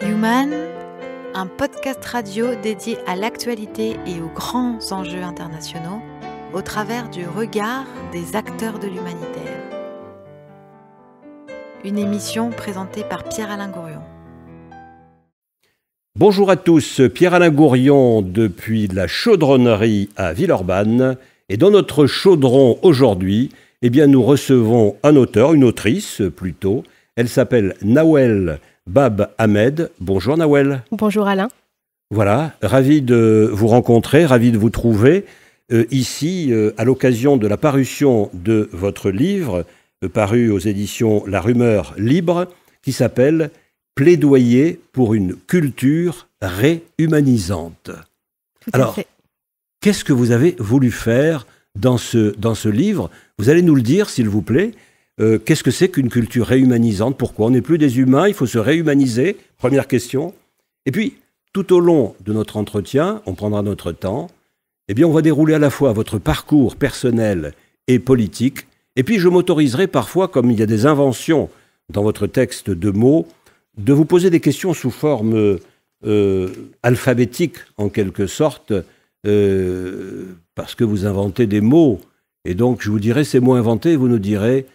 Human, un podcast radio dédié à l'actualité et aux grands enjeux internationaux au travers du regard des acteurs de l'humanitaire. Une émission présentée par Pierre-Alain Gourion. Bonjour à tous, Pierre-Alain Gourion depuis la chaudronnerie à Villeurbanne. Et dans notre chaudron aujourd'hui, nous recevons un auteur, une autrice plutôt. Elle s'appelle Nawel Bab Ahmed. Bonjour Nawel. Bonjour Alain. Voilà, ravi de vous rencontrer, ravi de vous trouver ici à l'occasion de la parution de votre livre paru aux éditions La Rumeur Libre qui s'appelle Plaidoyer pour une culture réhumanisante. Alors, qu'est-ce que vous avez voulu faire dans ce livre? Vous allez nous le dire, s'il vous plaît. Qu'est-ce que c'est qu'une culture réhumanisante? Pourquoi? On n'est plus des humains, il faut se réhumaniser. Première question. Et puis, tout au long de notre entretien, on prendra notre temps, on va dérouler à la fois votre parcours personnel et politique. Et puis, je m'autoriserai parfois, comme il y a des inventions dans votre texte de mots, de vous poser des questions sous forme alphabétique, en quelque sorte, parce que vous inventez des mots. Et donc, je vous dirai ces mots inventés, et vous nous direz,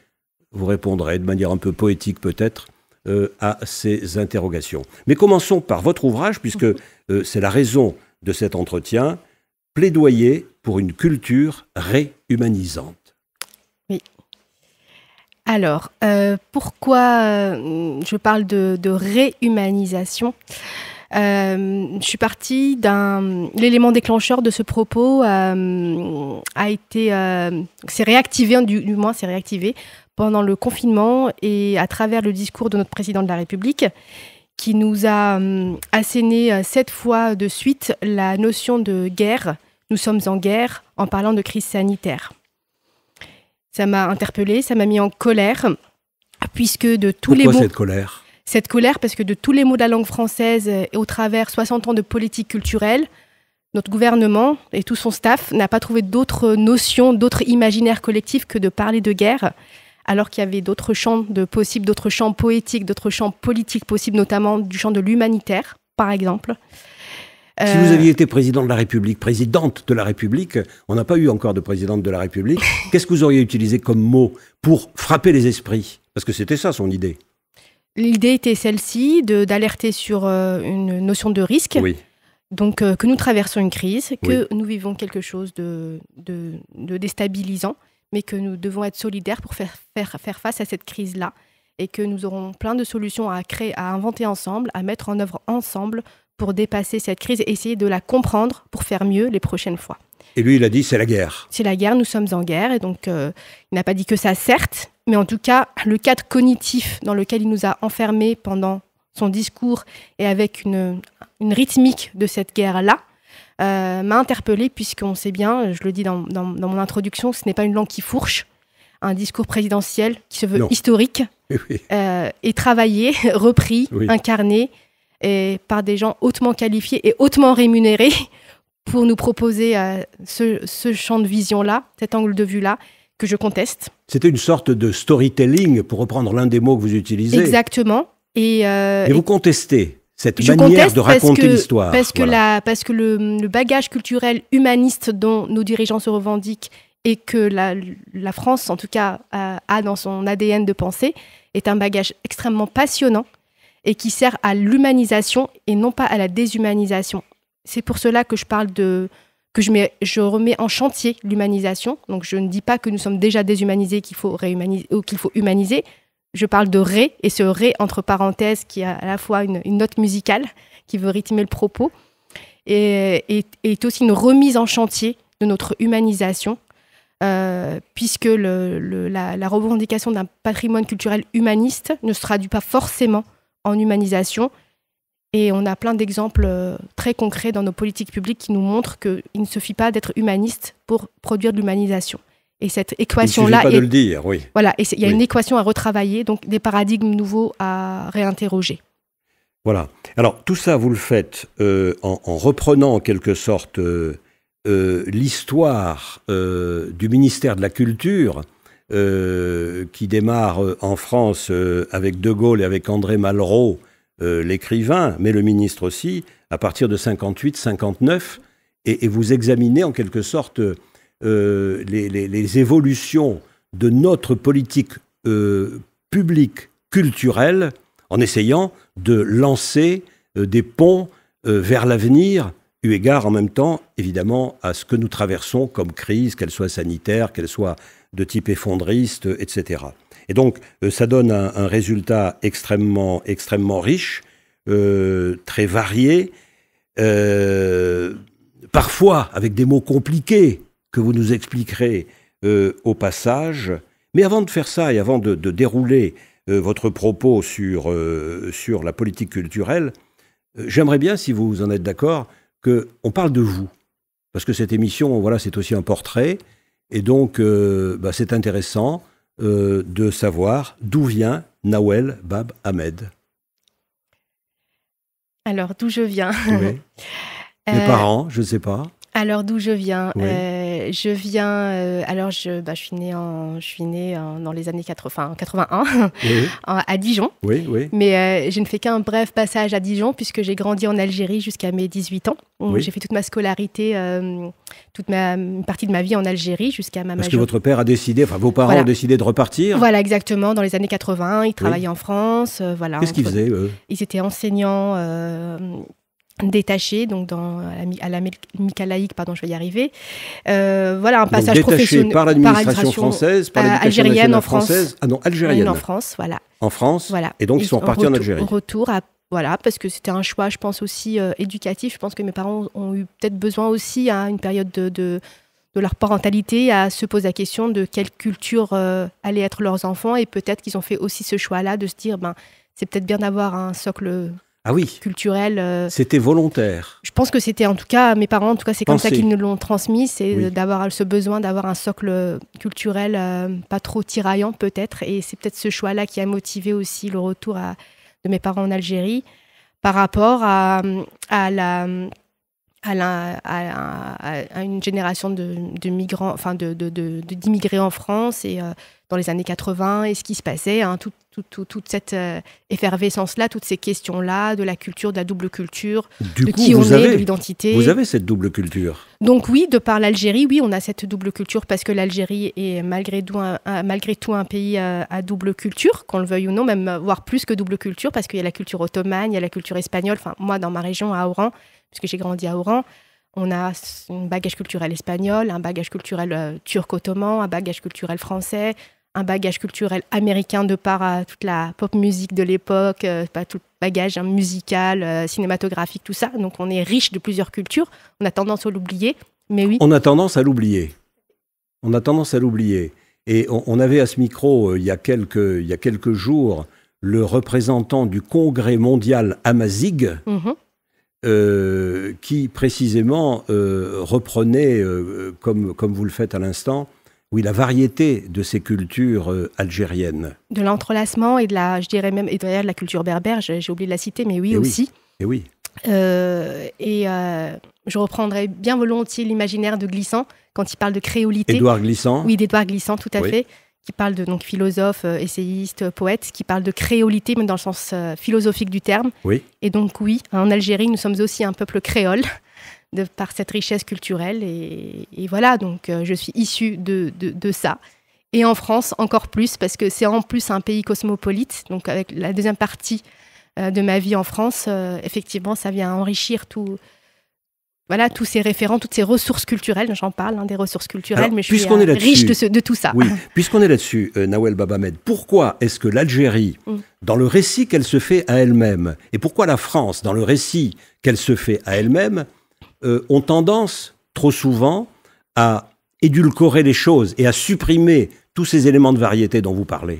vous répondrez de manière un peu poétique peut-être, à ces interrogations. Mais commençons par votre ouvrage, puisque c'est la raison de cet entretien, Plaidoyer pour une culture réhumanisante. Oui. Alors, pourquoi je parle de réhumanisation? Je suis partie l'élément déclencheur de ce propos s'est réactivé, du moins s'est réactivé pendant le confinement et à travers le discours de notre président de la République qui nous a asséné 7 fois de suite la notion de guerre. Nous sommes en guerre en parlant de crise sanitaire. Ça m'a interpellée, ça m'a mis en colère, puisque de tous les mots... Pourquoi cette colère ? Cette colère, parce que de tous les mots de la langue française et au travers 60 ans de politique culturelle, notre gouvernement et tout son staff n'a pas trouvé d'autres notions, d'autres imaginaires collectifs que de parler de guerre, alors qu'il y avait d'autres champs possibles, d'autres champs poétiques, d'autres champs politiques possibles, notamment du champ de l'humanitaire, par exemple. Si vous aviez été présidente de la République, on n'a pas eu encore de présidente de la République, qu'est-ce que vous auriez utilisé comme mot pour frapper les esprits? Parce que c'était ça son idée. L'idée était celle-ci, d'alerter sur une notion de risque, oui. Donc que nous traversons une crise, que nous vivons quelque chose de déstabilisant, mais que nous devons être solidaires pour faire face à cette crise-là, et que nous aurons plein de solutions à créer, à inventer ensemble, à mettre en œuvre ensemble pour dépasser cette crise et essayer de la comprendre pour faire mieux les prochaines fois. Et lui, il a dit, c'est la guerre. C'est la guerre, nous sommes en guerre, et donc il n'a pas dit que ça, certes, mais en tout cas, le cadre cognitif dans lequel il nous a enfermés pendant son discours et avec une rythmique de cette guerre-là, m'a interpellée, puisqu'on sait bien, je le dis dans mon introduction, ce n'est pas une langue qui fourche, un discours présidentiel qui se veut historique, et travaillé, repris, incarné, et par des gens hautement qualifiés et hautement rémunérés pour nous proposer ce champ de vision-là, cet angle de vue-là, que je conteste. C'était une sorte de storytelling, pour reprendre l'un des mots que vous utilisez. Exactement. Et vous contestez cette manière de raconter l'histoire. Parce que le bagage culturel humaniste dont nos dirigeants se revendiquent et que la France, en tout cas, a dans son ADN de pensée, est un bagage extrêmement passionnant et qui sert à l'humanisation et non pas à la déshumanisation. C'est pour cela que je parle je remets en chantier l'humanisation. Donc je ne dis pas que nous sommes déjà déshumanisés, qu'il faut réhumaniser ou qu'il faut humaniser. Je parle de ré, et ce ré entre parenthèses qui a à la fois une note musicale qui veut rythmer le propos et est aussi une remise en chantier de notre humanisation, puisque la revendication d'un patrimoine culturel humaniste ne se traduit pas forcément en humanisation. Et on a plein d'exemples très concrets dans nos politiques publiques qui nous montrent qu'il ne suffit pas d'être humaniste pour produire de l'humanisation. Et cette équation-là... Il ne suffit pas de le dire, oui. Voilà, et il y a une équation à retravailler, donc des paradigmes nouveaux à réinterroger. Voilà. Alors, tout ça, vous le faites en reprenant en quelque sorte l'histoire du ministère de la Culture, qui démarre en France avec De Gaulle et avec André Malraux l'écrivain, mais le ministre aussi, à partir de 58-59, et vous examinez en quelque sorte les évolutions de notre politique publique culturelle en essayant de lancer des ponts vers l'avenir, eu égard en même temps, évidemment, à ce que nous traversons comme crise, qu'elle soit sanitaire, qu'elle soit de type effondriste, etc. Et donc, ça donne un résultat extrêmement riche, très varié, parfois avec des mots compliqués que vous nous expliquerez au passage. Mais avant de faire ça et avant de dérouler votre propos sur la politique culturelle, j'aimerais bien, si vous en êtes d'accord, qu'on parle de vous. Parce que cette émission, voilà, c'est aussi un portrait. Et donc, c'est intéressant de savoir d'où vient Nawel Bab Ahmed. Alors, d'où je viens Oui. Mes parents, je ne sais pas. Alors, d'où je viens Oui. Je viens... je suis née dans les années 81, Oui. à Dijon. Oui, oui. Mais je ne fais qu'un bref passage à Dijon, puisque j'ai grandi en Algérie jusqu'à mes 18 ans. Oui. J'ai fait toute ma scolarité, une partie de ma vie en Algérie, jusqu'à ma Parce que votre père a décidé, enfin vos parents Voilà. ont décidé de repartir. Voilà, exactement. Dans les années 80, ils travaillaient en France. Voilà. Qu'est-ce qu'ils faisaient, eux ? Ils étaient enseignants détachés, donc à la Micalaïque, pardon, je vais y arriver. Voilà, un Donc, passage détachés professionnel. par l'administration française, par l'éducation algérienne nationale en France. française. Ah non, algérienne. En France, voilà. En France. Voilà. Et donc, ils sont repartis en Algérie. Retour voilà, parce que c'était un choix, je pense, aussi éducatif. Je pense que mes parents ont eu peut-être besoin aussi, à une période de leur parentalité, à se poser la question de quelle culture allaient être leurs enfants. Et peut-être qu'ils ont fait aussi ce choix-là de se dire, c'est peut-être bien d'avoir un socle culturel. C'était volontaire. Je pense que c'était, en tout cas, mes parents, en tout cas, c'est comme ça qu'ils nous l'ont transmis. C'est d'avoir ce besoin d'avoir un socle culturel pas trop tiraillant, peut-être. Et c'est peut-être ce choix-là qui a motivé aussi le retour de mes parents en Algérie par rapport à une génération de migrants, enfin d'immigrés en France et dans les années 80 et ce qui se passait, toute cette effervescence-là, toutes ces questions-là, de la culture, de la double culture, qui on est, de l'identité. Vous avez cette double culture. Donc oui, de par l'Algérie, oui, on a cette double culture parce que l'Algérie est malgré tout un pays à double culture, qu'on le veuille ou non, même voire plus que double culture, parce qu'il y a la culture ottomane, il y a la culture espagnole. Enfin, moi, dans ma région, à Oran, puisque j'ai grandi à Oran, on a un bagage culturel espagnol, un bagage culturel turc-ottoman, un bagage culturel français, un bagage culturel américain de par toute la pop musique de l'époque, tout le bagage musical, cinématographique, tout ça. Donc on est riche de plusieurs cultures. On a tendance à l'oublier, mais oui. On a tendance à l'oublier. Et on avait à ce micro, il y a quelques jours, le représentant du Congrès mondial Amazigh, qui précisément reprenait, comme vous le faites à l'instant, la variété de ces cultures algériennes. De l'entrelacement et je dirais même, et d'ailleurs de la culture berbère, j'ai oublié de la citer, mais oui, aussi. Et oui. Je reprendrai bien volontiers l'imaginaire de Glissant, quand il parle de créolité. Édouard Glissant. Oui, d'Édouard Glissant, tout à fait, qui parle de philosophe, essayiste, poète, qui parle de créolité, même dans le sens philosophique du terme. Oui. Et donc oui, en Algérie, nous sommes aussi un peuple créole, par cette richesse culturelle. Et voilà, donc je suis issue de ça. Et en France, encore plus, parce que c'est en plus un pays cosmopolite. Donc avec la deuxième partie de ma vie en France, effectivement, ça vient enrichir tous ces référents, toutes ces ressources culturelles. J'en parle, des ressources culturelles, alors, mais je suis riche de tout ça. Oui, puisqu'on est là-dessus, Nawel Bab Ahmed, pourquoi est-ce que l'Algérie, dans le récit qu'elle se fait à elle-même, et pourquoi la France, dans le récit qu'elle se fait à elle-même, ont tendance, trop souvent, à édulcorer les choses et à supprimer tous ces éléments de variété dont vous parlez?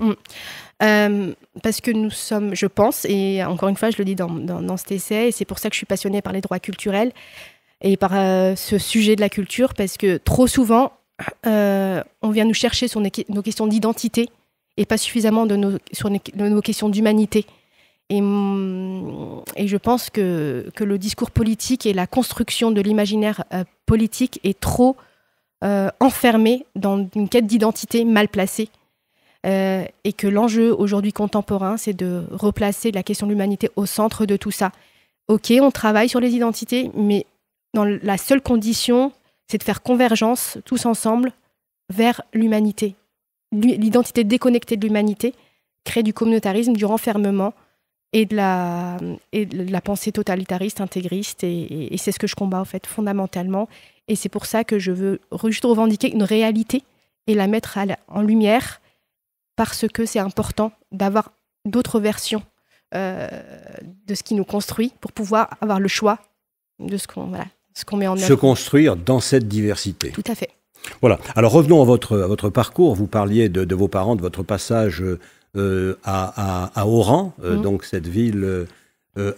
Parce que nous sommes, je pense, et encore une fois, je le dis dans cet essai, et c'est pour ça que je suis passionnée par les droits culturels et par ce sujet de la culture, parce que trop souvent, on vient nous chercher sur nos questions d'identité et pas suffisamment sur nos questions d'humanité. Et je pense que le discours politique et la construction de l'imaginaire politique est trop enfermé dans une quête d'identité mal placée. et que l'enjeu aujourd'hui contemporain, c'est de replacer la question de l'humanité au centre de tout ça. Ok, on travaille sur les identités, mais dans la seule condition, c'est de faire convergence tous ensemble vers l'humanité. L'identité déconnectée de l'humanité crée du communautarisme, du renfermement et de la pensée totalitariste, intégriste. Et c'est ce que je combats, en fait, fondamentalement. Et c'est pour ça que je veux juste revendiquer une réalité et la mettre en lumière, parce que c'est important d'avoir d'autres versions de ce qui nous construit pour pouvoir avoir le choix de ce qu'on met en œuvre. Se construire dans cette diversité. Tout à fait. Voilà. Alors revenons à votre parcours. Vous parliez de vos parents, de votre passage à Oran, donc cette ville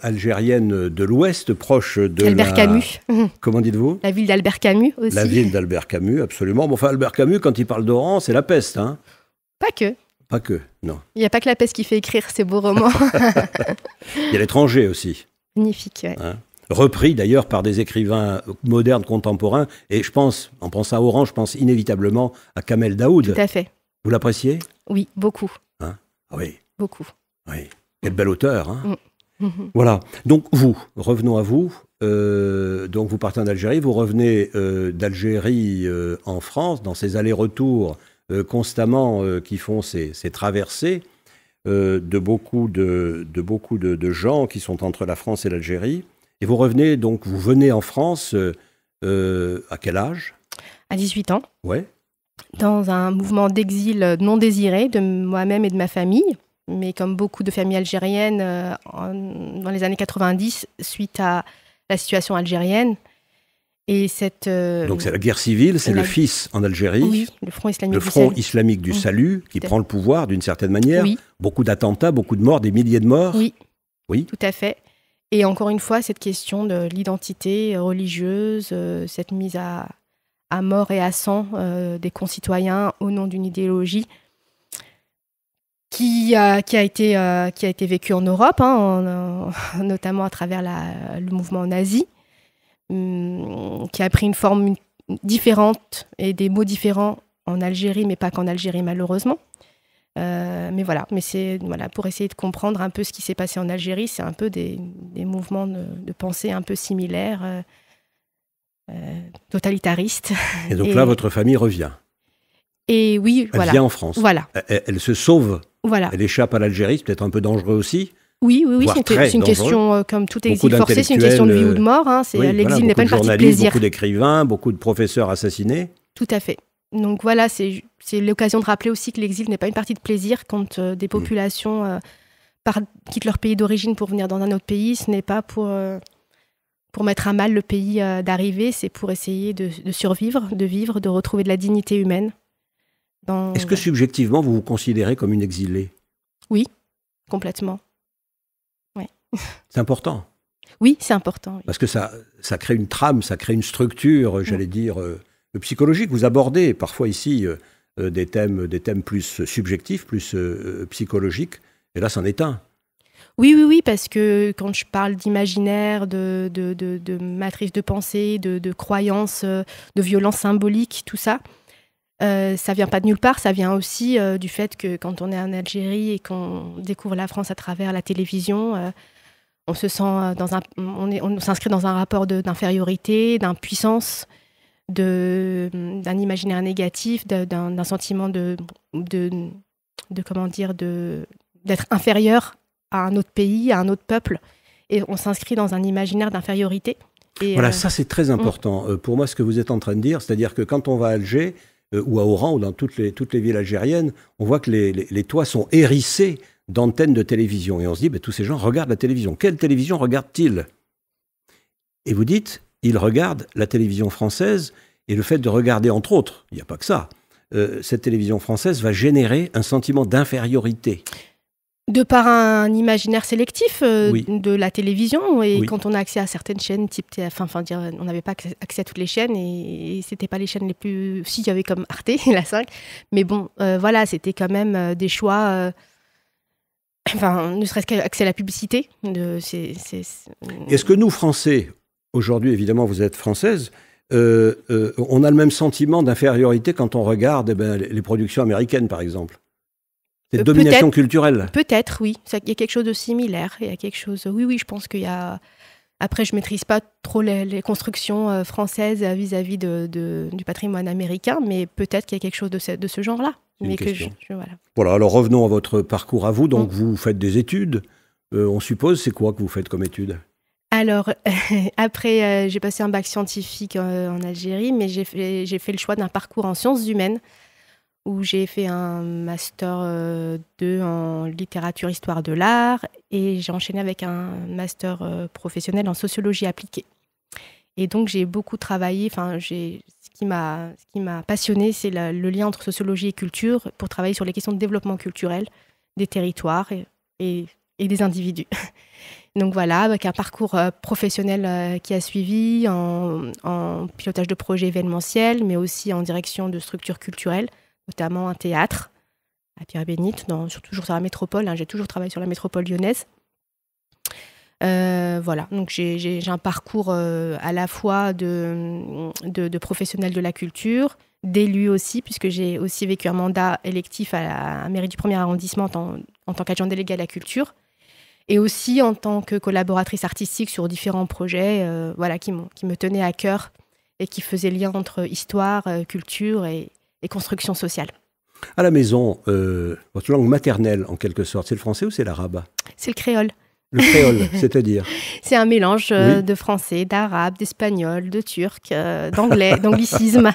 algérienne de l'Ouest, proche de Albert Camus. Comment dites-vous? La ville d'Albert Camus aussi. La ville d'Albert Camus, absolument. Bon, enfin, Albert Camus, quand il parle d'Oran, c'est la peste, hein? Pas que. Pas que, non. Il n'y a pas que la peste qui fait écrire ces beaux romans. Il y a l'étranger aussi. Magnifique, ouais. Hein? Repris d'ailleurs par des écrivains modernes, contemporains. Et je pense, en pensant à Oran, je pense inévitablement à Kamel Daoud. Tout à fait. Vous l'appréciez? Oui, beaucoup. Hein? Oui. Beaucoup. Oui. Quel bel auteur, hein? Voilà. Donc revenons à vous. Donc vous partez en Algérie, vous revenez d'Algérie en France, dans ces allers-retours constamment qui font ces traversées de beaucoup de gens qui sont entre la France et l'Algérie. Et vous revenez, donc vous venez en France à quel âge? À 18 ans. Ouais. Dans un mouvement d'exil non désiré de moi-même et de ma famille. Mais comme beaucoup de familles algériennes dans les années 90, suite à la situation algérienne. Et donc c'est la guerre civile, c'est le FIS en Algérie, oui, le Front islamique du salut, qui prend le pouvoir d'une certaine manière. Oui. Beaucoup d'attentats, beaucoup de morts, des milliers de morts. Oui. Oui, tout à fait. Et encore une fois, cette question de l'identité religieuse, cette mise à mort et à sang des concitoyens au nom d'une idéologie qui a été vécu en Europe, hein, notamment à travers le mouvement nazi, qui a pris une forme différente et des mots différents en Algérie, mais pas qu'en Algérie malheureusement. Mais voilà, pour essayer de comprendre un peu ce qui s'est passé en Algérie, c'est un peu des mouvements de pensée un peu similaires, totalitaristes. Et donc là, votre famille revient. Et oui, elle vient en France. Voilà. Elle se sauve. Voilà. Elle échappe à l'Algérie, c'est peut-être un peu dangereux aussi. Oui, c'est une question, comme tout exil forcé, c'est une question de vie ou de mort. Hein. L'exil n'est pas une partie de plaisir. Beaucoup d'écrivains, beaucoup de professeurs assassinés. Tout à fait. Donc voilà, c'est l'occasion de rappeler aussi que l'exil n'est pas une partie de plaisir quand des populations quittent leur pays d'origine pour venir dans un autre pays. Ce n'est pas pour mettre à mal le pays d'arrivée, c'est pour essayer de survivre, de vivre, de retrouver de la dignité humaine. Est-ce que subjectivement, vous vous considérez comme une exilée? Oui, complètement. Ouais. C'est important. Oui, c'est important. Oui. Parce que ça crée une trame, ça crée une structure, j'allais dire, psychologique. Vous abordez parfois ici des thèmes plus subjectifs, plus psychologiques, et là, c'en est un. Oui, parce que quand je parle d'imaginaire, de matrice de pensée, de croyances, de violence symbolique, tout ça, ça vient pas de nulle part, ça vient aussi du fait que quand on est en Algérie et qu'on découvre la France à travers la télévision, on se sent on s'inscrit dans un rapport d'infériorité, d'impuissance, d'un imaginaire négatif, d'un sentiment d'être inférieur à un autre pays, à un autre peuple, et on s'inscrit dans un imaginaire d'infériorité. Voilà, ça c'est très important. Pour moi, ce que vous êtes en train de dire, c'est-à-dire que quand on va à Alger, ou à Oran, ou dans toutes les villes algériennes, on voit que les toits sont hérissés d'antennes de télévision. Et on se dit, tous ces gens regardent la télévision. Quelle télévision regardent-ils? Et vous dites, ils regardent la télévision française, et le fait de regarder, entre autres, il n'y a pas que ça, cette télévision française va générer un sentiment d'infériorité. De par un imaginaire sélectif oui. de la télévision, et oui. Quand on a accès à certaines chaînes type TF1, on n'avait pas accès à toutes les chaînes, et c'était pas les chaînes les plus... Si, il y avait comme Arte, la 5, mais bon, voilà, c'était quand même des choix... ne serait-ce qu'accès à la publicité. Est-ce que nous, Français, aujourd'hui, évidemment, vous êtes française, on a le même sentiment d'infériorité quand on regarde les productions américaines, par exemple? Cette domination culturelle. Peut-être, oui. Il y a quelque chose de similaire. Il y a quelque chose... Oui, je pense qu'il y a... Après, je ne maîtrise pas trop les constructions françaises vis-à-vis du patrimoine américain, mais peut-être qu'il y a quelque chose de ce genre-là. Mais que voilà, alors revenons à votre parcours à vous. Donc, vous faites des études. On suppose, c'est quoi que vous faites comme études ? Alors, après, j'ai passé un bac scientifique en Algérie, mais j'ai fait le choix d'un parcours en sciences humaines, où j'ai fait un master 2 en littérature histoire de l'art, et j'ai enchaîné avec un master professionnel en sociologie appliquée. Et donc, j'ai beaucoup travaillé, ce qui m'a passionné, c'est le lien entre sociologie et culture, pour travailler sur les questions de développement culturel des territoires et des individus. Donc voilà, avec un parcours professionnel qui a suivi en pilotage de projets événementiels, mais aussi en direction de structures culturelles, notamment un théâtre à Pierre-Bénite, toujours sur la métropole. J'ai toujours travaillé sur la métropole lyonnaise. Voilà, donc j'ai un parcours à la fois de professionnel de la culture, d'élu aussi, puisque j'ai aussi vécu un mandat électif à la mairie du 1er arrondissement en tant qu'adjoint délégué à la culture, et aussi en tant que collaboratrice artistique sur différents projets qui me tenaient à cœur et qui faisaient lien entre histoire, culture et construction sociale. À la maison, votre langue maternelle, en quelque sorte, c'est le français ou c'est l'arabe ? C'est le créole. Le créole, c'est-à-dire ? C'est un mélange de français, d'arabe, d'espagnol, de turc, d'anglais, d'anglicisme.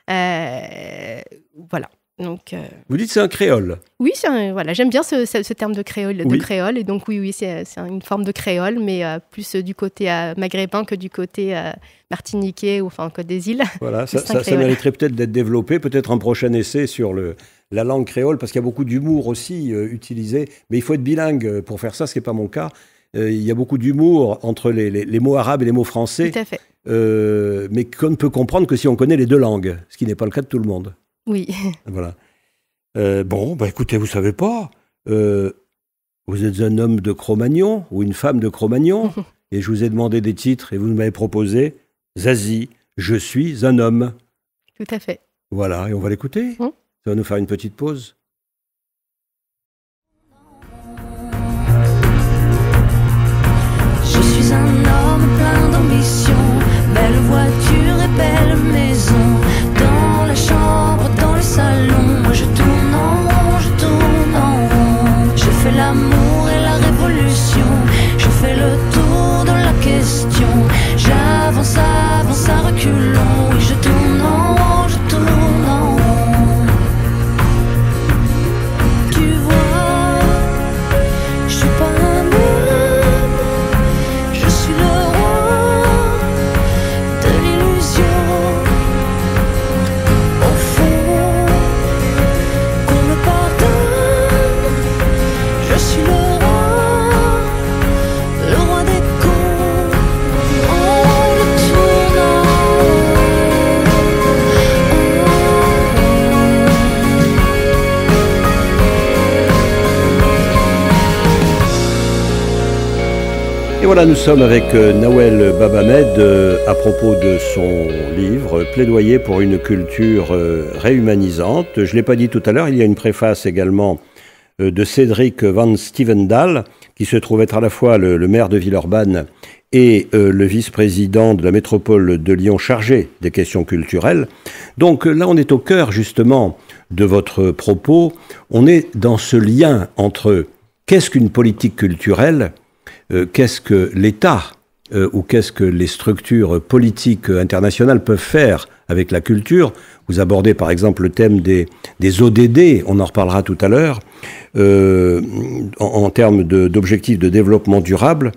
Voilà. Donc, vous dites c'est un créole ? Oui, j'aime bien ce terme de créole, et donc oui, c'est une forme de créole, mais plus du côté maghrébin que du côté martiniquais ou Côte des Îles. Voilà, ça mériterait peut-être d'être développé, peut-être un prochain essai sur la langue créole, parce qu'il y a beaucoup d'humour aussi utilisé, mais il faut être bilingue pour faire ça, ce qui n'est pas mon cas. Il y a beaucoup d'humour entre les mots arabes et les mots français. Tout à fait. Mais qu'on ne peut comprendre que si on connaît les deux langues, ce qui n'est pas le cas de tout le monde. Oui. Voilà. Écoutez, vous savez pas, vous êtes un homme de Cro-Magnon ou une femme de Cro-Magnon, et je vous ai demandé des titres et vous m'avez proposé Zazie, je suis un homme. Tout à fait. Voilà, et on va l'écouter. Ça va nous faire une petite pause. Je suis un homme plein d'ambition, belle voiture et belle maison. Dans la chambre, dans le salon, je tourne en rond, je tourne en rond. Je fais l'amour et la révolution, je fais le tour de la question. J'avance, avance à reculons, et je tourne en rond, je tourne en rond. Tu vois, je suis pas un homme, je suis le roi de l'illusion. Au fond, qu'on me pardonne, je suis le roi des cons. On le tourne en Et voilà, nous sommes avec Nawel Babamed à propos de son livre « Plaidoyer pour une culture réhumanisante ». Je ne l'ai pas dit tout à l'heure, il y a une préface également de Cédric Van Stevendal, qui se trouve être à la fois le maire de Villeurbanne et le vice-président de la métropole de Lyon chargé des questions culturelles. Donc là, on est au cœur justement de votre propos. On est dans ce lien entre qu'est-ce qu'une politique culturelle, qu'est-ce que l'État ou qu'est-ce que les structures politiques internationales peuvent faire avec la culture. Vous abordez par exemple le thème des ODD, on en reparlera tout à l'heure, en termes d'objectifs de développement durable.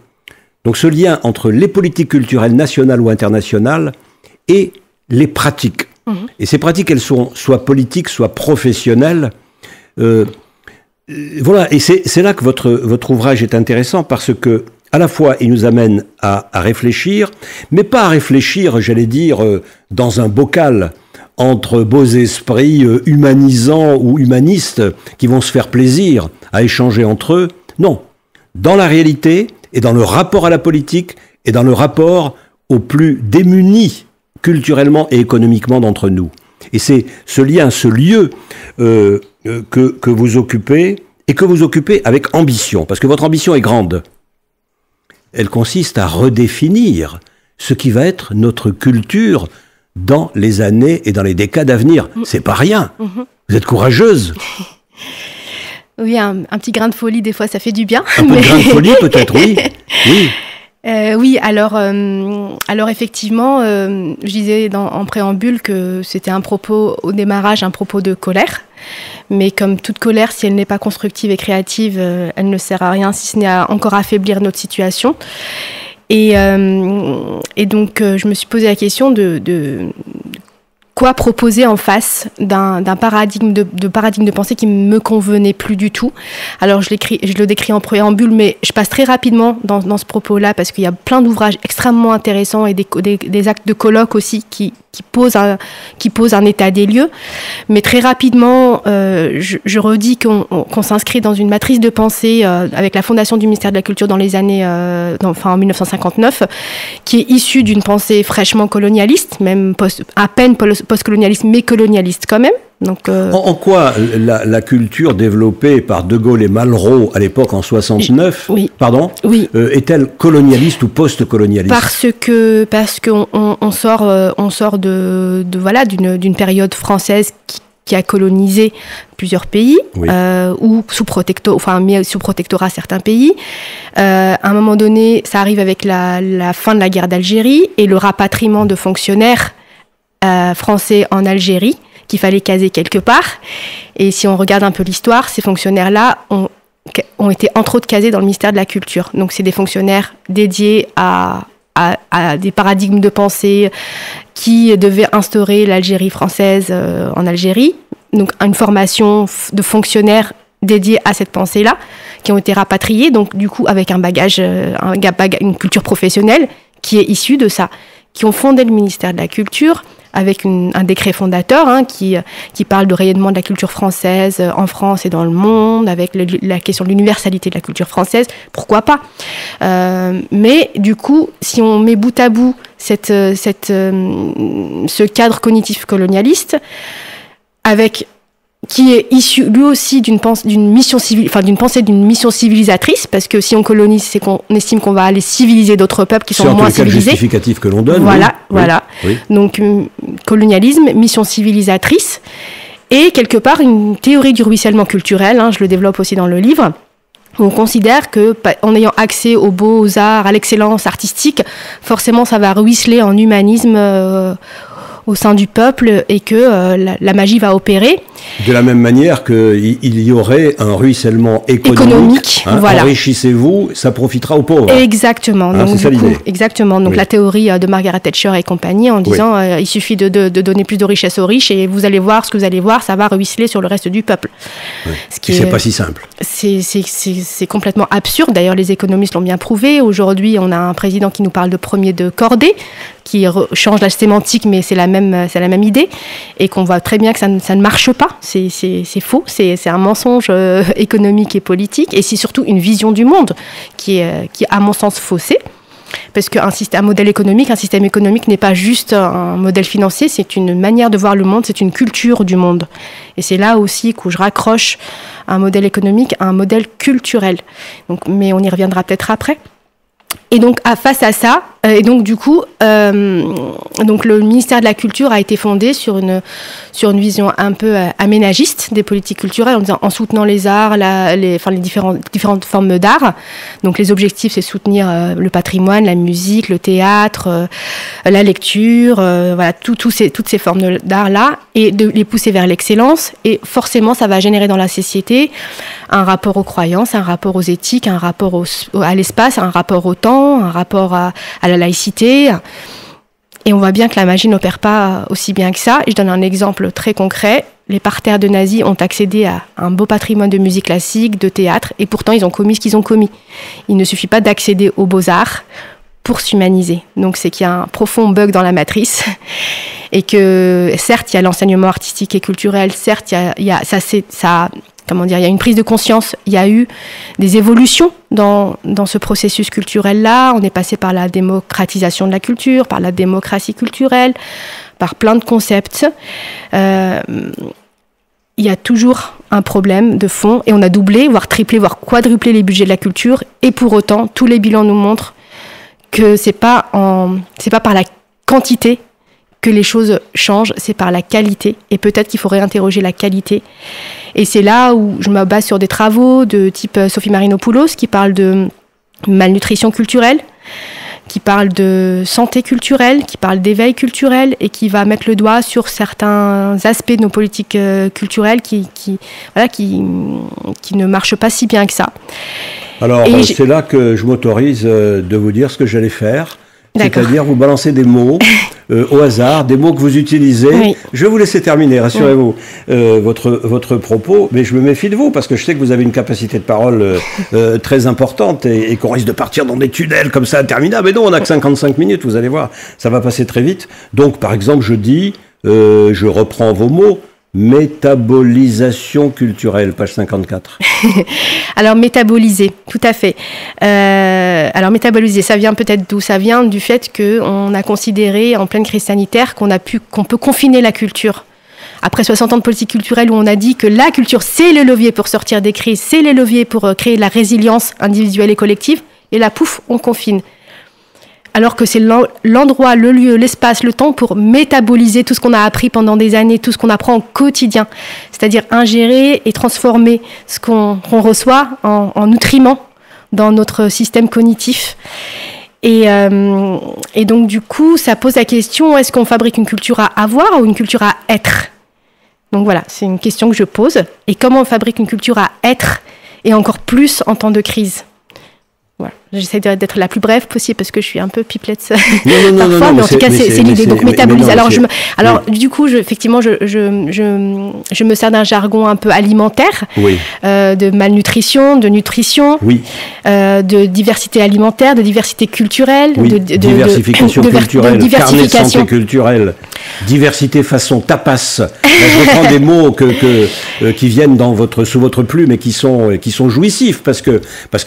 Donc ce lien entre les politiques culturelles nationales ou internationales et les pratiques. Et ces pratiques, elles sont soit politiques, soit professionnelles. Voilà, et c'est là que votre ouvrage est intéressant, parce que à la fois il nous amène à réfléchir, mais pas à réfléchir, j'allais dire, dans un bocal entre beaux esprits humanisants ou humanistes qui vont se faire plaisir à échanger entre eux. Non, dans la réalité et dans le rapport à la politique et dans le rapport aux plus démunis culturellement et économiquement d'entre nous. Et c'est ce lien, ce lieu que vous occupez, et que vous occupez avec ambition, parce que votre ambition est grande. Elle consiste à redéfinir ce qui va être notre culture dans les années et dans les décades à venir. C'est pas rien. Vous êtes courageuse. Oui, un petit grain de folie, des fois, ça fait du bien. Un peu de grain de folie, peut-être, oui. Oui. Oui, alors effectivement, je disais en préambule que c'était un propos, au démarrage, un propos de colère. Mais comme toute colère, si elle n'est pas constructive et créative, elle ne sert à rien, si ce n'est à encore affaiblir notre situation. Et donc, je me suis posé la question de quoi proposer en face d'un paradigme de pensée qui me convenait plus du tout. Alors je le décris en préambule, mais je passe très rapidement dans ce propos-là parce qu'il y a plein d'ouvrages extrêmement intéressants et des actes de colloques aussi qui posent un état des lieux. Mais très rapidement, je redis qu'on s'inscrit dans une matrice de pensée avec la fondation du ministère de la Culture dans les années, en 1959, qui est issue d'une pensée fraîchement colonialiste, même à peine post-colonialiste, mais colonialiste quand même. Donc, En quoi la culture développée par De Gaulle et Malraux à l'époque en 69, oui. Pardon, oui. Est-elle colonialiste ou post-colonialiste? Parce qu'on sort d'une période française qui a colonisé plusieurs pays, oui. Ou mis sous protectorat certains pays. À un moment donné, ça arrive avec la fin de la guerre d'Algérie et le rapatriement de fonctionnaires français en Algérie, qu'il fallait caser quelque part. Et si on regarde un peu l'histoire, ces fonctionnaires-là ont été entre autres casés dans le ministère de la Culture. Donc c'est des fonctionnaires dédiés à des paradigmes de pensée qui devaient instaurer l'Algérie française en Algérie. Donc une formation de fonctionnaires dédiés à cette pensée-là, qui ont été rapatriés, donc du coup avec un bagage, une culture professionnelle qui est issue de ça, qui ont fondé le ministère de la Culture avec un décret fondateur qui parle de rayonnement de la culture française en France et dans le monde, avec la question de l'universalité de la culture française, pourquoi pas. Mais du coup, si on met bout à bout ce cadre cognitif colonialiste, qui est issu lui aussi d'une pensée d'une mission civilisatrice, parce que si on colonise, c'est qu'on estime qu'on va aller civiliser d'autres peuples qui sont moins civilisés. C'est en tout cas le justificatif que l'on donne. Voilà. Oui. Donc colonialisme, mission civilisatrice, et quelque part une théorie du ruissellement culturel. Je le développe aussi dans le livre. On considère que, en ayant accès aux beaux-arts, à l'excellence artistique, forcément ça va ruisseler en humanisme au sein du peuple, et que la magie va opérer. De la même manière qu'il y aurait un ruissellement économique. Voilà. Enrichissez-vous, ça profitera aux pauvres. Exactement. Donc, c'est ça l'idée. Exactement. Donc la théorie de Margaret Thatcher et compagnie, en disant il suffit de donner plus de richesse aux riches et vous allez voir ce que vous allez voir, ça va ruisseler sur le reste du peuple. Ce qui c'est pas si simple. C'est complètement absurde. D'ailleurs, les économistes l'ont bien prouvé. Aujourd'hui, on a un président qui nous parle de premier de cordée, qui change la sémantique, mais c'est la même idée, et qu'on voit très bien que ça ne marche pas. C'est faux, c'est un mensonge économique et politique, et c'est surtout une vision du monde qui est à mon sens faussée, parce qu'un modèle économique, un système économique n'est pas juste un modèle financier, c'est une manière de voir le monde, c'est une culture du monde. Et c'est là aussi que je raccroche un modèle économique à un modèle culturel. Mais on y reviendra peut-être après. Et donc, face à ça, et donc du coup, donc le ministère de la Culture a été fondé sur une vision un peu aménagiste des politiques culturelles, en soutenant les arts, les différentes formes d'art. Donc les objectifs, c'est soutenir le patrimoine, la musique, le théâtre, la lecture, voilà, toutes ces formes d'art-là, et de les pousser vers l'excellence. Et forcément, ça va générer dans la société un rapport aux croyances, un rapport aux éthiques, un rapport à l'espace, un rapport au temps, un rapport à la laïcité. Et on voit bien que la magie n'opère pas aussi bien que ça. Et je donne un exemple très concret. Les parterres de nazis ont accédé à un beau patrimoine de musique classique, de théâtre, et pourtant ils ont commis ce qu'ils ont commis. Il ne suffit pas d'accéder aux beaux-arts pour s'humaniser. Donc c'est qu'il y a un profond bug dans la matrice, et que certes il y a l'enseignement artistique et culturel, certes il y a une prise de conscience, il y a eu des évolutions dans ce processus culturel-là. On est passé par la démocratisation de la culture, par la démocratie culturelle, par plein de concepts. il y a toujours un problème de fond et on a doublé, voire triplé, voire quadruplé les budgets de la culture et pour autant, tous les bilans nous montrent que c'est pas par la quantité que les choses changent, c'est par la qualité et peut-être qu'il faut réinterroger la qualité. Et c'est là où je me base sur des travaux de type Sophie Marinopoulos qui parle de malnutrition culturelle, qui parle de santé culturelle, qui parle d'éveil culturel et qui va mettre le doigt sur certains aspects de nos politiques culturelles qui ne marchent pas si bien que ça. Alors, c'est là que je m'autorise de vous dire ce que j'allais faire. C'est-à-dire vous balancez des mots au hasard, des mots que vous utilisez. Oui. Je vais vous laisser terminer, rassurez-vous, votre propos, mais je me méfie de vous parce que je sais que vous avez une capacité de parole très importante et qu'on risque de partir dans des tunnels comme ça interminables. Mais non, on n'a que 55 minutes, vous allez voir, ça va passer très vite. Donc, par exemple, je dis, je reprends vos mots, métabolisation culturelle, page 54. Alors, métaboliser, tout à fait. Alors, métaboliser, ça vient peut-être d'où? Ça vient du fait qu'on a considéré, en pleine crise sanitaire, qu'on peut confiner la culture. Après 60 ans de politique culturelle où on a dit que la culture, c'est le levier pour sortir des crises, c'est le levier pour créer de la résilience individuelle et collective, et là, pouf, on confine. Alors que c'est l'endroit, le lieu, l'espace, le temps pour métaboliser tout ce qu'on a appris pendant des années, tout ce qu'on apprend au quotidien. C'est-à-dire ingérer et transformer ce qu'on reçoit en nutriments dans notre système cognitif. Et donc, du coup, ça pose la question, est-ce qu'on fabrique une culture à avoir ou une culture à être? Donc voilà, c'est une question que je pose. Et comment on fabrique une culture à être, et encore plus en temps de crise? Voilà. J'essaie d'être la plus brève possible parce que je suis un peu pipelette parfois, mais en tout cas c'est l'idée. Donc métaboliser. Alors du coup, effectivement, je me sers d'un jargon un peu alimentaire, oui. De malnutrition, de nutrition, oui. De diversité alimentaire, de diversité culturelle, oui. Diversification culturelle, carnet de santé culturelle, diversité façon tapas. Là, je reprends des mots qui viennent sous votre plume et qui sont jouissifs parce que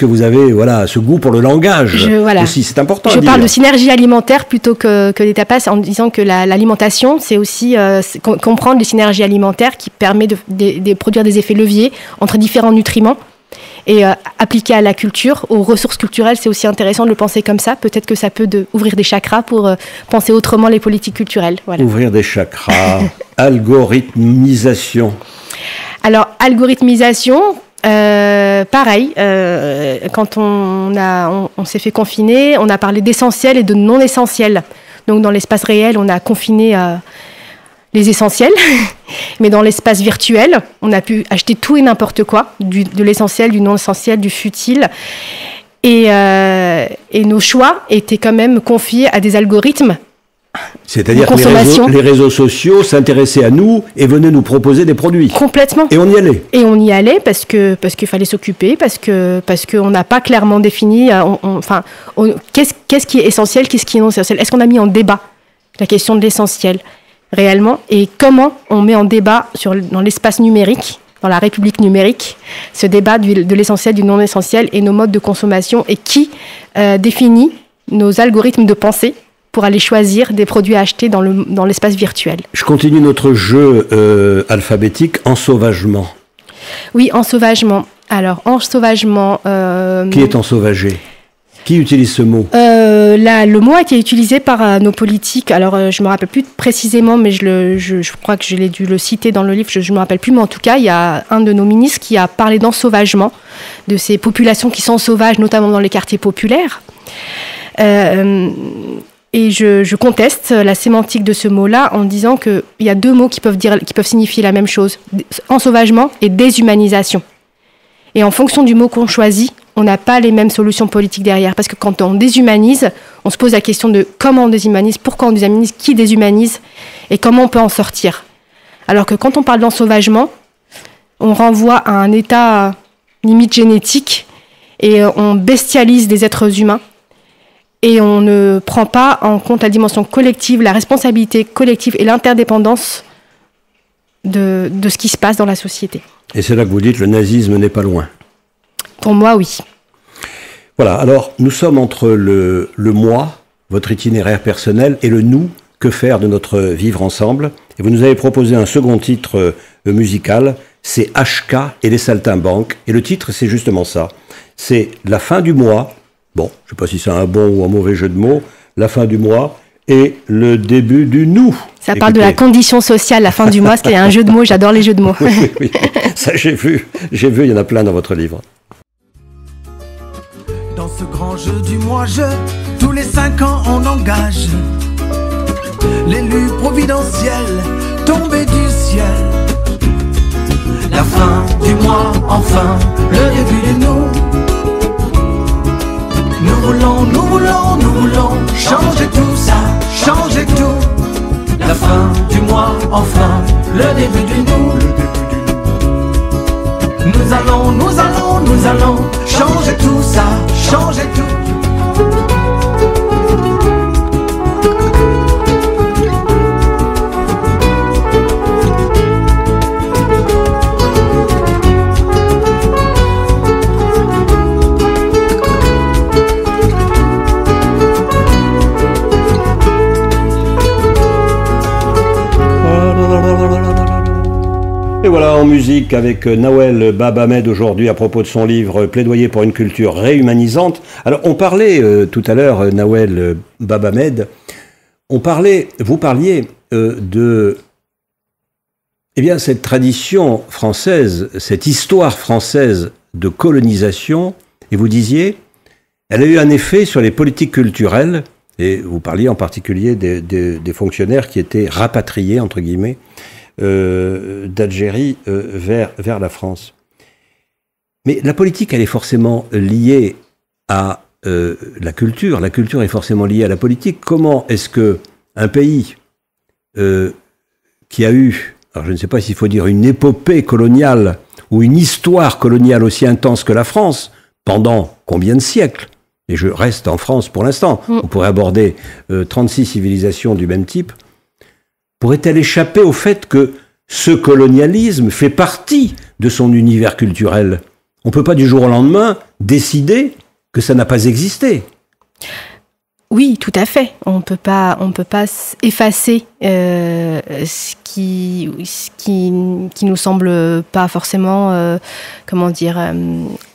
vous avez ce goût pour le langage aussi, c'est important. Je parle de synergie alimentaire plutôt que des tapas en disant que l'alimentation, c'est aussi comprendre les synergies alimentaires qui permet de produire des effets leviers entre différents nutriments et appliquer à la culture, aux ressources culturelles, c'est aussi intéressant de le penser comme ça. Peut-être que ça peut ouvrir des chakras pour penser autrement les politiques culturelles. Voilà. Ouvrir des chakras, algorithmisation. Alors, algorithmisation... pareil, quand on s'est fait confiner, on a parlé d'essentiel et de non essentiel. Donc dans l'espace réel, on a confiné les essentiels, mais dans l'espace virtuel, on a pu acheter tout et n'importe quoi, de l'essentiel, du non essentiel, du futile. Et nos choix étaient quand même confiés à des algorithmes. C'est-à-dire que les réseaux sociaux s'intéressaient à nous et venaient nous proposer des produits. Complètement. Et on y allait. Et on y allait parce qu'il fallait s'occuper, parce qu'on n'a pas clairement défini qu'est-ce qui est essentiel, qu'est-ce qui est non essentiel. Est-ce qu'on a mis en débat la question de l'essentiel réellement et comment on met en débat dans l'espace numérique, dans la République numérique, ce débat de l'essentiel, du non essentiel et nos modes de consommation et qui définit nos algorithmes de pensée pour aller choisir des produits à acheter dans l'espace virtuel. Je continue notre jeu alphabétique, ensauvagement. Oui, ensauvagement. Alors, ensauvagement... Qui est ensauvagé? Qui utilise ce mot? Le mot a été utilisé par nos politiques. Alors, je ne me rappelle plus précisément, mais je crois que je l'ai dû le citer dans le livre. Je ne me rappelle plus, mais en tout cas, il y a un de nos ministres qui a parlé d'ensauvagement, de ces populations qui sont sauvages, notamment dans les quartiers populaires. Et je conteste la sémantique de ce mot-là en disant qu'il y a deux mots qui peuvent signifier la même chose, ensauvagement et déshumanisation. Et en fonction du mot qu'on choisit, on n'a pas les mêmes solutions politiques derrière. Parce que quand on déshumanise, on se pose la question de comment on déshumanise, pourquoi on déshumanise, qui déshumanise et comment on peut en sortir. Alors que quand on parle d'ensauvagement, on renvoie à un état limite génétique et on bestialise des êtres humains. Et on ne prend pas en compte la dimension collective, la responsabilité collective et l'interdépendance de ce qui se passe dans la société. Et c'est là que vous dites le nazisme n'est pas loin. Pour moi, oui. Voilà, alors nous sommes entre le moi, votre itinéraire personnel, et le nous, que faire de notre vivre ensemble. Et vous nous avez proposé un second titre musical, c'est HK et les Saltimbanques. Et le titre, c'est justement ça. C'est la fin du mois. Bon, je ne sais pas si c'est un bon ou un mauvais jeu de mots. La fin du mois et le début du nous. Ça parle de la condition sociale, la fin du mois, c'est un jeu de mots, j'adore les jeux de mots. Oui, ça j'ai vu, il y en a plein dans votre livre. Dans ce grand jeu du mois, tous les 5 ans on engage l'élu providentiel tombé du ciel. La fin du mois, enfin, le début de nous. Nous voulons changer tout ça, changer tout. La fin du mois, enfin, le début du nous. Nous allons changer tout ça, changer tout. Et voilà, en musique avec Nawel Baba-Med aujourd'hui à propos de son livre Plaidoyer pour une culture réhumanisante. Alors on parlait tout à l'heure, Nawel Baba-Med, vous parliez de cette tradition française, cette histoire française de colonisation, et vous disiez, elle a eu un effet sur les politiques culturelles, et vous parliez en particulier des fonctionnaires qui étaient rapatriés, entre guillemets, d'Algérie vers la France. Mais la politique, elle est forcément liée à la culture. La culture est forcément liée à la politique. Comment est-ce qu'un pays qui a eu, alors je ne sais pas s'il faut dire une épopée coloniale ou une histoire coloniale aussi intense que la France, pendant combien de siècles? Et je reste en France pour l'instant. On pourrait aborder 36 civilisations du même type. Pourrait-elle échapper au fait que ce colonialisme fait partie de son univers culturel? On ne peut pas du jour au lendemain décider que ça n'a pas existé. Oui, tout à fait. On peut pas effacer ce qui nous semble pas forcément,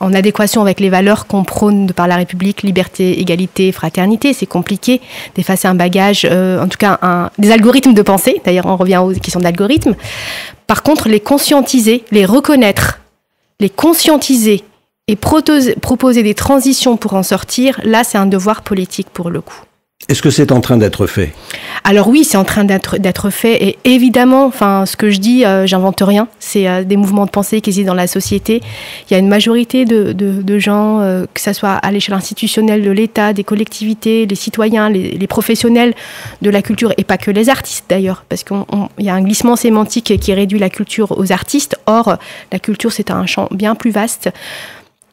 en adéquation avec les valeurs qu'on prône de par la République, liberté, égalité, fraternité. C'est compliqué d'effacer un bagage, en tout cas des algorithmes de pensée. D'ailleurs, on revient aux questions d'algorithmes. Par contre, les conscientiser, les reconnaître, les conscientiser, et proposer des transitions pour en sortir, là, c'est un devoir politique pour le coup. Est-ce que c'est en train d'être fait? Alors oui, c'est en train d'être fait. Et évidemment, ce que je dis, j'invente rien. C'est des mouvements de pensée qui existent dans la société. Il y a une majorité de gens, que ce soit à l'échelle institutionnelle de l'État, des collectivités, les citoyens, les professionnels de la culture, et pas que les artistes d'ailleurs, parce qu'il y a un glissement sémantique qui réduit la culture aux artistes. Or, la culture, c'est un champ bien plus vaste,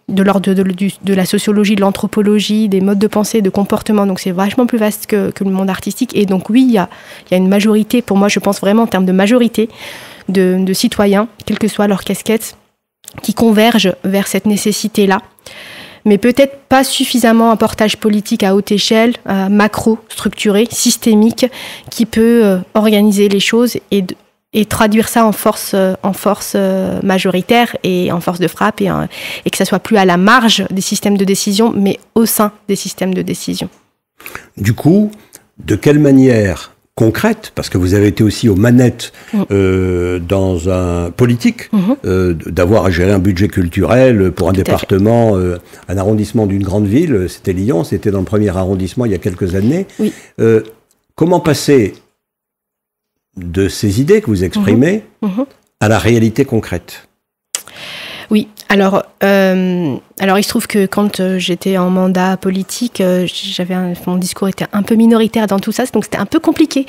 de l'ordre de la sociologie, de l'anthropologie, des modes de pensée, de comportement. Donc c'est vachement plus vaste que le monde artistique. Et donc oui, il y a une majorité, pour moi je pense vraiment en termes de majorité de citoyens, quelle que soit leur casquette, qui convergent vers cette nécessité-là. Mais peut-être pas suffisamment un portage politique à haute échelle, macro, structuré, systémique, qui peut organiser les choses et traduire ça en force majoritaire et en force de frappe, et que ça soit plus à la marge des systèmes de décision, mais au sein des systèmes de décision. Du coup, de quelle manière concrète, parce que vous avez été aussi aux manettes dans un politique, d'avoir à gérer un budget culturel pour un département, un arrondissement d'une grande ville, c'était Lyon, c'était dans le premier arrondissement il y a quelques années. Oui. Comment passer de ces idées que vous exprimez à la réalité concrète? Oui, alors il se trouve que quand j'étais en mandat politique, mon discours était un peu minoritaire dans tout ça, donc c'était un peu compliqué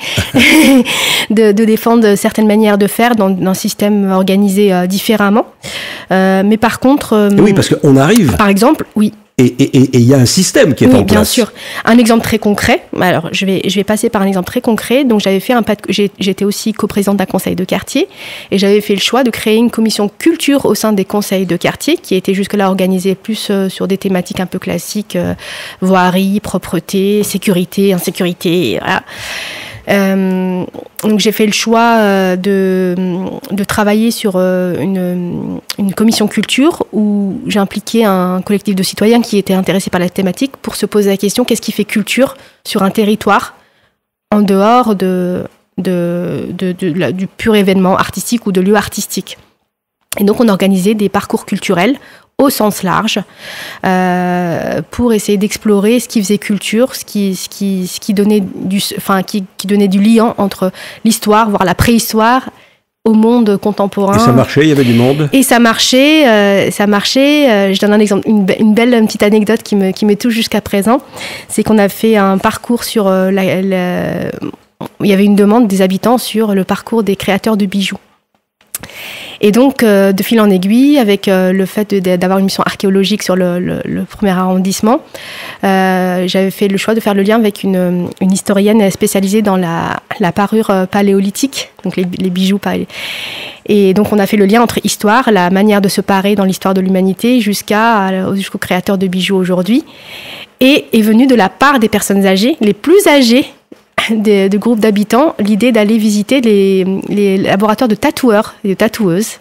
de défendre certaines manières de faire dans un système organisé différemment. Mais par contre... oui, parce qu'on arrive... Par exemple, oui. Et il y a un système qui est en place. Oui, bien sûr. Un exemple très concret. Alors, je vais passer par un exemple très concret. Donc, j'étais aussi coprésidente d'un conseil de quartier, et j'avais fait le choix de créer une commission culture au sein des conseils de quartier, qui était jusque-là organisée plus sur des thématiques un peu classiques, voirie, propreté, sécurité, insécurité, voilà. Donc j'ai fait le choix de travailler sur une commission culture où j'ai impliqué un collectif de citoyens qui étaient intéressés par la thématique pour se poser la question qu'est-ce qui fait culture sur un territoire en dehors du pur événement artistique ou de lieu artistique. Et donc on organisait des parcours culturels au sens large, pour essayer d'explorer ce qui faisait culture, ce qui donnait du lien entre l'histoire, voire la préhistoire, au monde contemporain. Et ça marchait, il y avait du monde. Et ça marchait. Je donne un exemple, une belle petite anecdote qui m'est tout jusqu'à présent, c'est qu'on a fait un parcours sur il y avait une demande des habitants sur le parcours des créateurs de bijoux. Et donc, de fil en aiguille, avec le fait d'avoir une mission archéologique sur le premier arrondissement, j'avais fait le choix de faire le lien avec une historienne spécialisée dans la parure paléolithique, donc les bijoux paléolithiques. Et donc, on a fait le lien entre histoire, la manière de se parer dans l'histoire de l'humanité, jusqu'aux créateurs de bijoux aujourd'hui. Et est venue de la part des personnes âgées, les plus âgées, de groupes d'habitants, l'idée d'aller visiter les laboratoires de tatoueurs et de tatoueuses,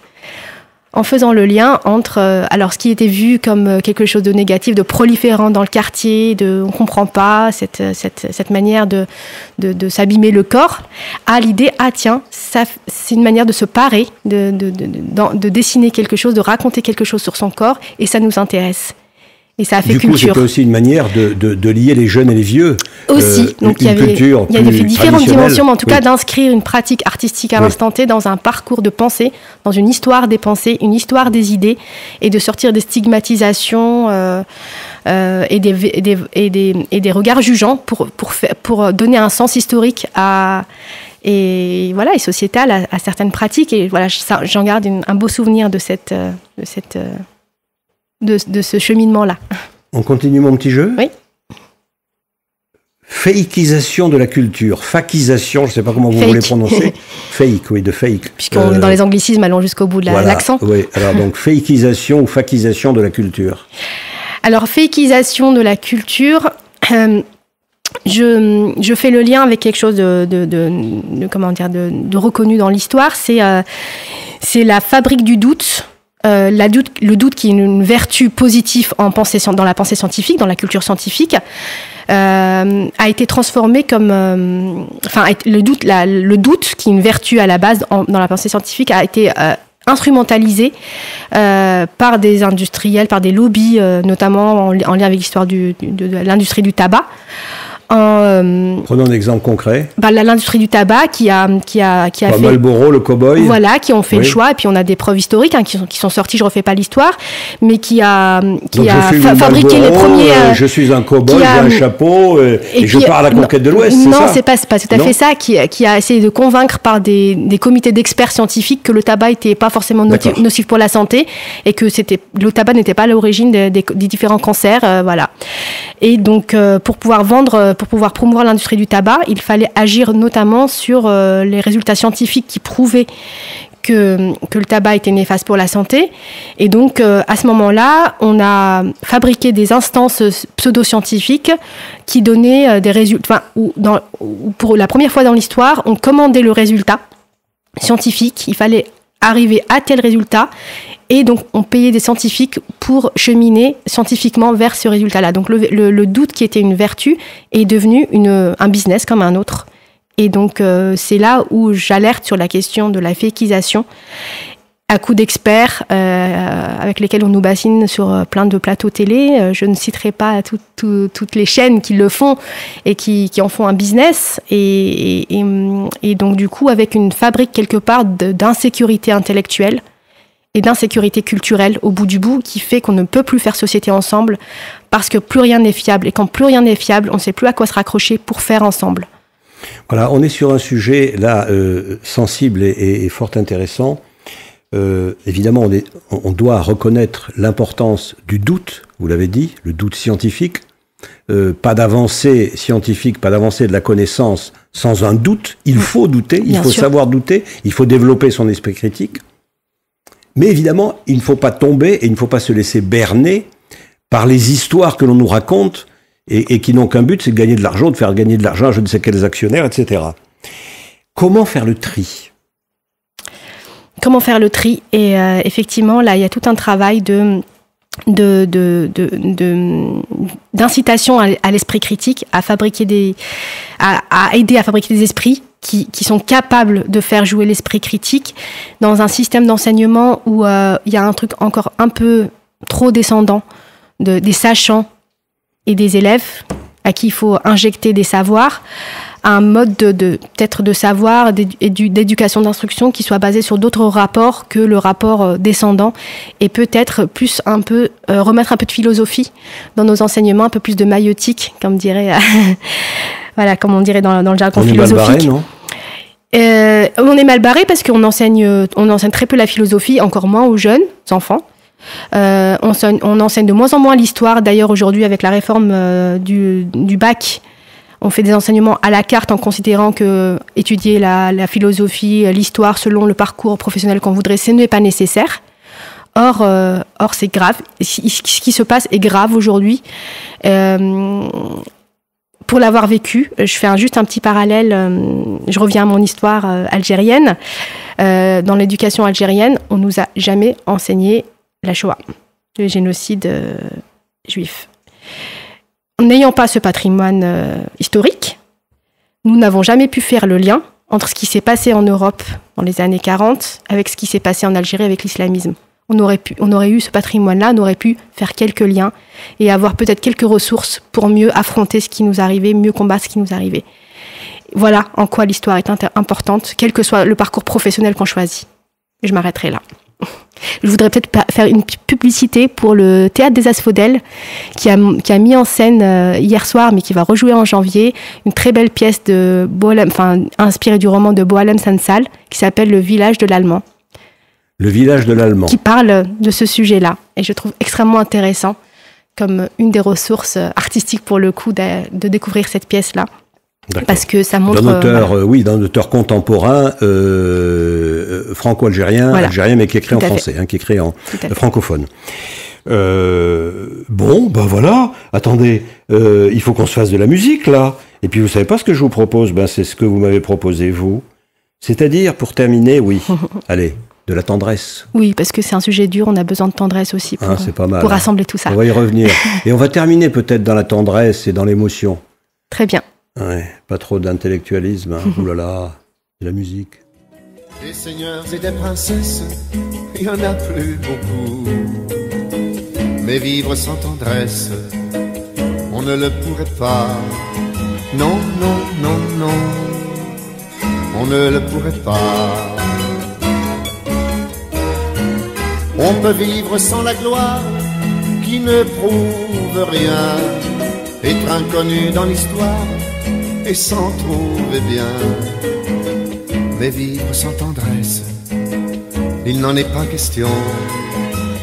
en faisant le lien entre alors ce qui était vu comme quelque chose de négatif, de proliférant dans le quartier, on comprend pas cette manière de s'abîmer le corps, à l'idée c'est une manière de se parer, de dessiner quelque chose, de raconter quelque chose sur son corps, et ça nous intéresse. Et ça a fait culture. Du coup, c'était aussi une manière de lier les jeunes et les vieux. Aussi. Donc, il y avait différentes dimensions, mais en tout cas, d'inscrire une pratique artistique à l'instant T dans un parcours de pensée, dans une histoire des pensées, une histoire des idées, et de sortir des stigmatisations et des regards jugeants pour donner un sens historique et sociétal à certaines pratiques. Et voilà, j'en garde un beau souvenir de ce cheminement-là. On continue mon petit jeu ? Oui. Fakeisation de la culture. Fakisation, je ne sais pas comment vous voulez prononcer. Fake, oui, de fake. Puisqu'on est dans les anglicismes, allons jusqu'au bout de l'accent. Oui, alors donc fakeisation ou fakisation de la culture. Alors, fakeisation de la culture, je fais le lien avec quelque chose de reconnu dans l'histoire. C'est la fabrique du doute. Le doute qui est une vertu positive dans la pensée scientifique, dans la culture scientifique, a été transformé comme... le doute qui est une vertu à la base dans la pensée scientifique a été instrumentalisé par des industriels, par des lobbies, notamment en lien avec l'histoire de l'industrie du tabac. Prenons un exemple concret. L'industrie du tabac qui a fait Marlboro, le cow-boy. Voilà, qui ont fait le choix, et puis on a des preuves historiques qui sont sorties. Je refais pas l'histoire, mais qui a fabriqué les premiers. Je suis un cow-boy, j'ai un chapeau et je pars à la conquête de l'Ouest. Non, c'est pas tout à fait ça. Qui a essayé de convaincre par des comités d'experts scientifiques que le tabac n'était pas forcément nocif pour la santé et que le tabac n'était pas à l'origine des différents cancers, voilà. Et donc pour pouvoir promouvoir l'industrie du tabac, il fallait agir notamment sur les résultats scientifiques qui prouvaient que le tabac était néfaste pour la santé. Et donc, à ce moment-là, on a fabriqué des instances pseudo-scientifiques qui donnaient des résultats, où pour la première fois dans l'histoire, on commandait le résultat scientifique. Il fallait arriver à tel résultat. Et donc, on payait des scientifiques pour cheminer scientifiquement vers ce résultat-là. Donc, le doute qui était une vertu est devenu un business comme un autre. Et donc, c'est là où j'alerte sur la question de la fakeisation à coups d'experts avec lesquels on nous bassine sur plein de plateaux télé. Je ne citerai pas toutes les chaînes qui le font et qui en font un business. Et donc, du coup, avec une fabrique quelque part d'insécurité intellectuelle et d'insécurité culturelle au bout du bout, qui fait qu'on ne peut plus faire société ensemble parce que plus rien n'est fiable. Et quand plus rien n'est fiable, on ne sait plus à quoi se raccrocher pour faire ensemble. Voilà, on est sur un sujet là sensible et fort intéressant. Évidemment, on doit reconnaître l'importance du doute, vous l'avez dit, le doute scientifique. Pas d'avancée scientifique, pas d'avancée de la connaissance sans un doute. Il faut douter, il faut savoir douter, il faut développer son esprit critique. Mais évidemment, il ne faut pas tomber et il ne faut pas se laisser berner par les histoires que l'on nous raconte et qui n'ont qu'un but, c'est de gagner de l'argent, de faire gagner de l'argent à je ne sais quels actionnaires, etc. Comment faire le tri ? Comment faire le tri ? Et effectivement, là, il y a tout un travail d'incitation à l'esprit critique, à aider à fabriquer des esprits qui sont capables de faire jouer l'esprit critique dans un système d'enseignement où il y a un truc encore un peu trop descendant des sachants et des élèves à qui il faut injecter des savoirs, un mode peut-être de savoir et d'éducation d'instruction qui soit basé sur d'autres rapports que le rapport descendant, et peut-être plus un peu remettre un peu de philosophie dans nos enseignements, un peu plus de maïeutique, comme dirait voilà, comme on dirait dans le jargon philosophique. On est mal barré, non ? On est mal barré parce qu'on enseigne très peu la philosophie, encore moins aux jeunes enfants. On enseigne de moins en moins l'histoire. D'ailleurs, aujourd'hui, avec la réforme du bac, on fait des enseignements à la carte en considérant que étudier la philosophie, l'histoire selon le parcours professionnel qu'on voudrait, ce n'est pas nécessaire. Or, c'est grave. Ce qui se passe est grave aujourd'hui. Pour l'avoir vécu, je fais juste un petit parallèle. Je reviens à mon histoire algérienne. Dans l'éducation algérienne, on nous a jamais enseigné la Shoah, le génocide juif. N'ayant pas ce patrimoine historique, nous n'avons jamais pu faire le lien entre ce qui s'est passé en Europe dans les années 40 avec ce qui s'est passé en Algérie avec l'islamisme. On aurait eu ce patrimoine-là, on aurait pu faire quelques liens et avoir peut-être quelques ressources pour mieux affronter ce qui nous arrivait, mieux combattre ce qui nous arrivait. Voilà en quoi l'histoire est importante, quel que soit le parcours professionnel qu'on choisit. Je m'arrêterai là. Je voudrais peut-être faire une publicité pour le Théâtre des Asphodèles qui a mis en scène hier soir, mais qui va rejouer en janvier, une très belle pièce inspirée du roman de Boualem Sansal qui s'appelle Le village de l'Allemand. Le village de l'Allemand. Qui parle de ce sujet-là. Et je trouve extrêmement intéressant comme une des ressources artistiques pour le coup de découvrir cette pièce-là. D'accord. Parce que ça montre... d'un auteur contemporain franco-algérien, voilà. Algérien, mais qui écrit en français, qui écrit en francophone. Bon, ben voilà, attendez, il faut qu'on se fasse de la musique, là. Et puis, vous savez pas ce que je vous propose ? Ben, c'est ce que vous m'avez proposé, vous. C'est-à-dire, pour terminer, oui, allez, de la tendresse. Oui, parce que c'est un sujet dur, on a besoin de tendresse aussi c'est pas mal, pour rassembler tout ça. On va y revenir. Et on va terminer peut-être dans la tendresse et dans l'émotion. Très bien. Ouais, pas trop d'intellectualisme, hein. Ouh là là, de la musique. Des seigneurs et des princesses, il y en a plus beaucoup. Mais vivre sans tendresse, on ne le pourrait pas. Non, non, non, non, on ne le pourrait pas. On peut vivre sans la gloire qui ne prouve rien, être inconnu dans l'histoire et s'en trouver bien. Mais vivre sans tendresse, il n'en est pas question.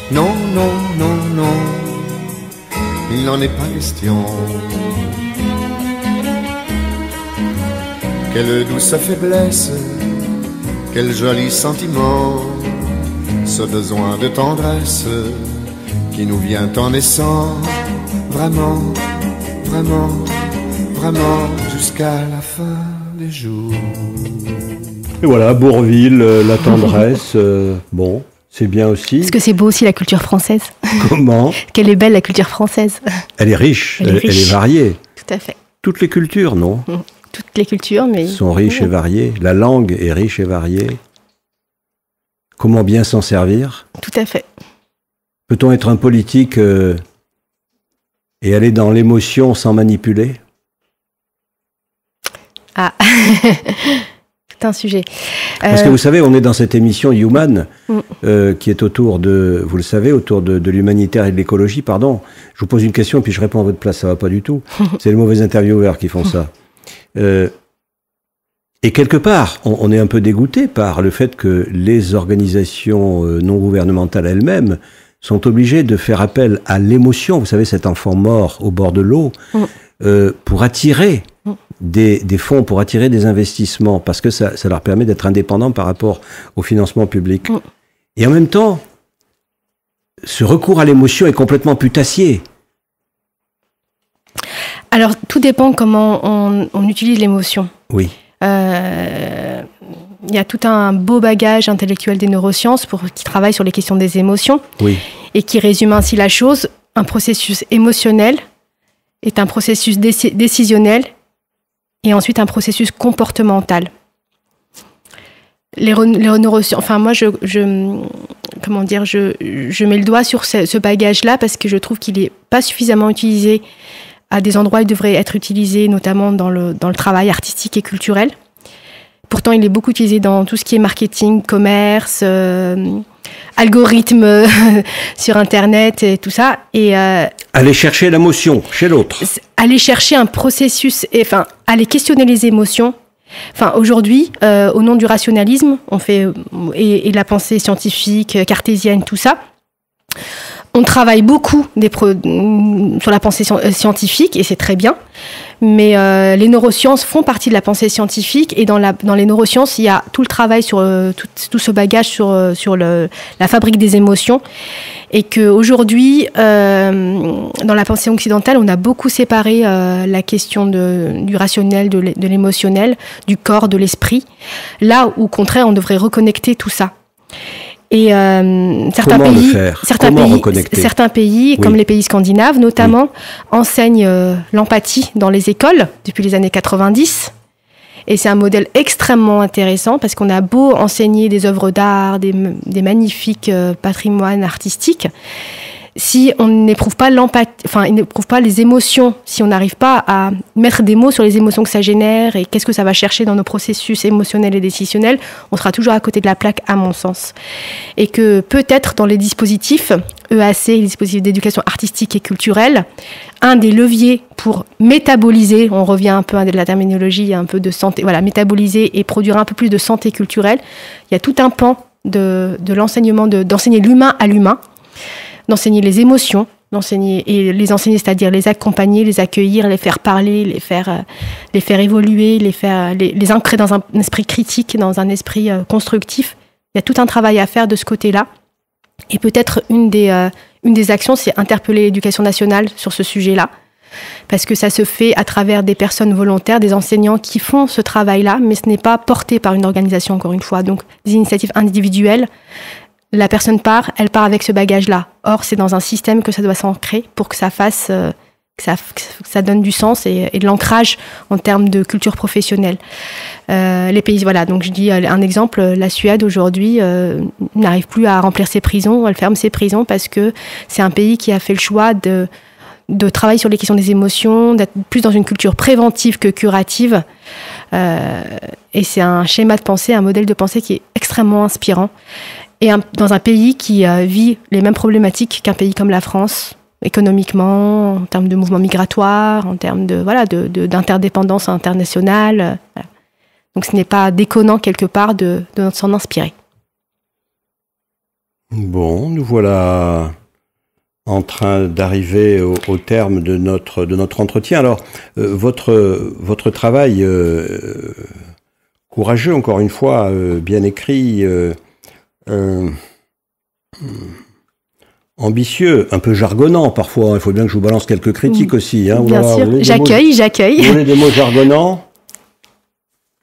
Non, non, non, non, il n'en est pas question. Quelle douce faiblesse, quel joli sentiment, ce besoin de tendresse qui nous vient en naissant. Vraiment, vraiment, vraiment, jusqu'à la fin des jours. Et voilà, Bourvil, la tendresse, bon, c'est bien aussi. Parce que c'est beau aussi la culture française. Comment ? Qu'elle est belle la culture française. Elle est riche, elle est variée. Tout à fait. Toutes les cultures, non ? Toutes les cultures, mais... sont riches et variées. La langue est riche et variée. Comment bien s'en servir ? Tout à fait. Peut-on être un politique et aller dans l'émotion sans manipuler ? Ah, c'est un sujet. Parce que vous savez, on est dans cette émission Human, qui est autour de, vous le savez, autour de l'humanitaire et de l'écologie, pardon. Je vous pose une question et puis je réponds à votre place, ça va pas du tout. C'est les mauvais intervieweurs qui font ça. Et quelque part, on est un peu dégoûté par le fait que les organisations non gouvernementales elles-mêmes sont obligées de faire appel à l'émotion, vous savez, cet enfant mort au bord de l'eau, pour attirer des fonds, pour attirer des investissements, parce que ça leur permet d'être indépendants par rapport au financement public. Et en même temps, ce recours à l'émotion est complètement putassier. Alors, tout dépend comment on utilise l'émotion. Oui. Il y a tout un beau bagage intellectuel des neurosciences qui travaille sur les questions des émotions et qui résume ainsi la chose. Un processus émotionnel est un processus décisionnel et ensuite un processus comportemental. Les neurosciences, enfin moi je mets le doigt sur ce bagage-là parce que je trouve qu'il n'est pas suffisamment utilisé à des endroits où il devrait être utilisé, notamment dans le travail artistique et culturel. Pourtant, il est beaucoup utilisé dans tout ce qui est marketing, commerce, algorithmes sur Internet et tout ça. Et aller chercher l'émotion chez l'autre. Aller chercher un processus, aller questionner les émotions. Aujourd'hui, au nom du rationalisme, on fait et la pensée scientifique, cartésienne, tout ça. On travaille beaucoup sur la pensée scientifique et c'est très bien. Mais les neurosciences font partie de la pensée scientifique et dans les neurosciences, il y a tout le travail sur tout ce bagage sur la fabrique des émotions et qu'aujourd'hui, dans la pensée occidentale, on a beaucoup séparé la question du rationnel, de l'émotionnel, du corps, de l'esprit, là où au contraire, on devrait reconnecter tout ça. Et certains pays, comme les pays scandinaves notamment, enseignent l'empathie dans les écoles depuis les années 90. Et c'est un modèle extrêmement intéressant parce qu'on a beau enseigner des œuvres d'art, des magnifiques patrimoines artistiques, si on n'éprouve pas l'empathie, il n'éprouve pas les émotions, si on n'arrive pas à mettre des mots sur les émotions que ça génère et qu'est-ce que ça va chercher dans nos processus émotionnels et décisionnels, on sera toujours à côté de la plaque, à mon sens. Et que peut-être dans les dispositifs EAC, les dispositifs d'éducation artistique et culturelle, un des leviers pour métaboliser, on revient un peu à de la terminologie, un peu de santé, métaboliser et produire un peu plus de santé culturelle, il y a tout un pan de l'enseignement, d'enseigner l'humain à l'humain, d'enseigner les émotions, les enseigner, c'est-à-dire les accompagner, les accueillir, les faire parler, les faire évoluer, les ancrer dans un esprit critique, dans un esprit constructif. Il y a tout un travail à faire de ce côté-là. Et peut-être une des actions, c'est interpeller l'éducation nationale sur ce sujet-là, parce que ça se fait à travers des personnes volontaires, des enseignants qui font ce travail-là, mais ce n'est pas porté par une organisation, encore une fois. Donc, des initiatives individuelles. La personne elle part avec ce bagage-là. Or, c'est dans un système que ça doit s'ancrer pour que ça fasse, que ça donne du sens et de l'ancrage en termes de culture professionnelle. Les pays, donc je dis un exemple, la Suède aujourd'hui n'arrive plus à remplir ses prisons, elle ferme ses prisons parce que c'est un pays qui a fait le choix de travailler sur les questions des émotions, d'être plus dans une culture préventive que curative. Et c'est un schéma de pensée, un modèle de pensée qui est extrêmement inspirant. Et dans un pays qui vit les mêmes problématiques qu'un pays comme la France, économiquement, en termes de mouvements migratoires, en termes d'interdépendance internationale. Voilà. Donc ce n'est pas déconnant quelque part de s'en inspirer. Bon, nous voilà en train d'arriver au terme de notre entretien. Alors, votre travail courageux, encore une fois, bien écrit, ambitieux, un peu jargonnant parfois. Il faut bien que je vous balance quelques critiques aussi. Hein. Bien sûr, j'accueille. Vous voulez des mots jargonnants ?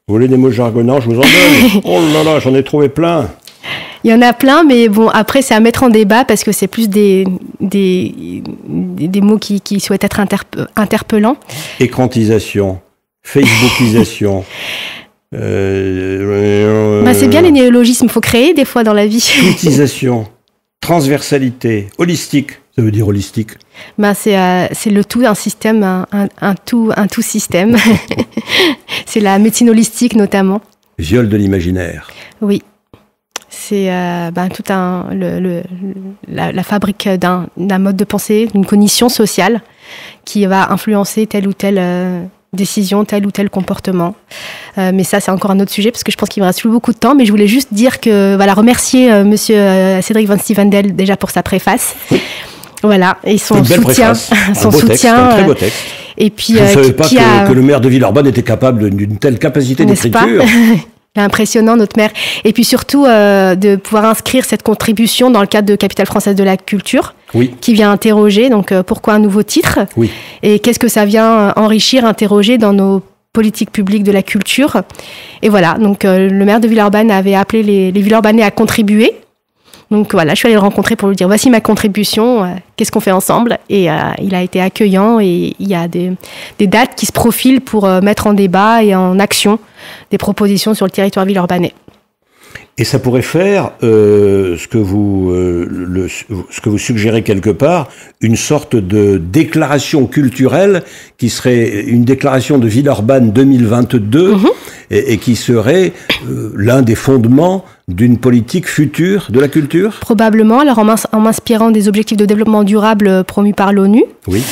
Je vous en donne. Oh là là, j'en ai trouvé plein. Il y en a plein, mais bon, après, c'est à mettre en débat parce que c'est plus des mots qui souhaitent être interpellants. Écrantisation, Facebookisation. C'est bien les néologismes, il faut créer des fois dans la vie. Politisation, transversalité, holistique. Ça veut dire holistique. C'est le tout, un système, un tout système. C'est la médecine holistique notamment. Viol de l'imaginaire. Oui. C'est tout la fabrique d'un mode de pensée, d'une cognition sociale qui va influencer telle ou telle décision, tel ou tel comportement. Mais ça, c'est encore un autre sujet parce que je pense qu'il me reste plus beaucoup de temps. Mais je voulais juste dire remercier Monsieur Cédric Van Stevendel déjà pour sa préface. Oui. Voilà, et son soutien. Un très beau texte. Et puis, je ne savais pas que le maire de Villeurbanne était capable d'une telle capacité d'écriture. Impressionnant, notre maire. Et puis surtout, de pouvoir inscrire cette contribution dans le cadre de Capitale française de la culture, qui vient interroger, donc pourquoi un nouveau titre ? Et qu'est-ce que ça vient enrichir, interroger dans nos politique publique de la culture. Et voilà, donc le maire de Villeurbanne avait appelé les Villeurbanais à contribuer. Donc voilà, je suis allée le rencontrer pour lui dire voici ma contribution, qu'est-ce qu'on fait ensemble? Et il a été accueillant et il y a des dates qui se profilent pour mettre en débat et en action des propositions sur le territoire villeurbanais. Et ça pourrait faire ce que vous suggérez quelque part, une sorte de déclaration culturelle qui serait une déclaration de Villeurbanne 2022 et qui serait l'un des fondements d'une politique future de la culture? Probablement, alors en m'inspirant des objectifs de développement durable promus par l'ONU. Oui.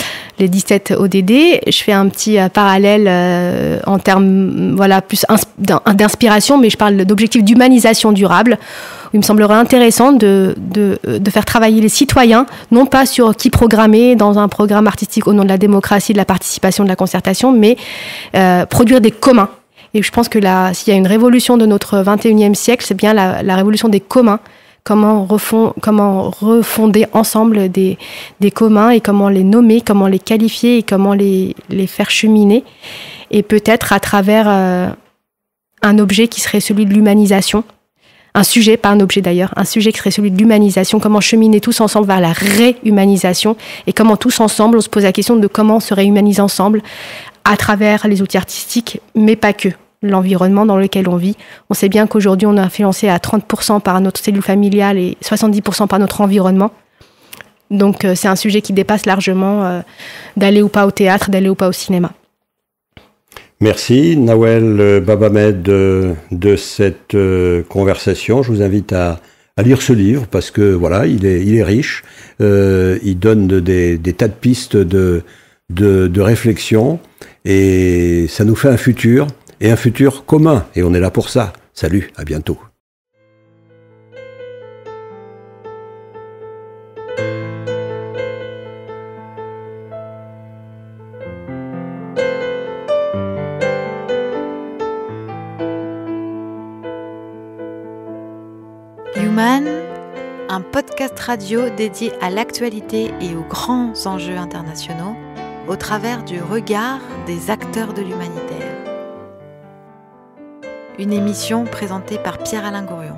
Les 17 ODD, je fais un petit parallèle en termes plus d'inspiration, mais je parle d'objectifs d'humanisation durable. Il me semblerait intéressant de faire travailler les citoyens, non pas sur qui programmer dans un programme artistique au nom de la démocratie, de la participation, de la concertation, mais produire des communs. Et je pense que s'il y a une révolution de notre 21e siècle, c'est bien la révolution des communs. Comment refonder ensemble des communs et comment les nommer, comment les qualifier et comment les faire cheminer. Et peut-être à travers un objet qui serait celui de l'humanisation. Un sujet, pas un objet d'ailleurs, un sujet qui serait celui de l'humanisation. Comment cheminer tous ensemble vers la réhumanisation et comment tous ensemble, on se pose la question de comment se réhumaniser ensemble à travers les outils artistiques, mais pas que. L'environnement dans lequel on vit. On sait bien qu'aujourd'hui, on est influencé à 30% par notre cellule familiale et 70% par notre environnement. Donc, c'est un sujet qui dépasse largement d'aller ou pas au théâtre, d'aller ou pas au cinéma. Merci, Nawel Babamed, de cette conversation. Je vous invite à lire ce livre parce que, voilà, il est riche. Il donne des tas de pistes de réflexion et ça nous fait un futur. Et un futur commun, et on est là pour ça. Salut, à bientôt. Human, un podcast radio dédié à l'actualité et aux grands enjeux internationaux au travers du regard des acteurs de l'humanitaire. Une émission présentée par Pierre-Alain Gourion.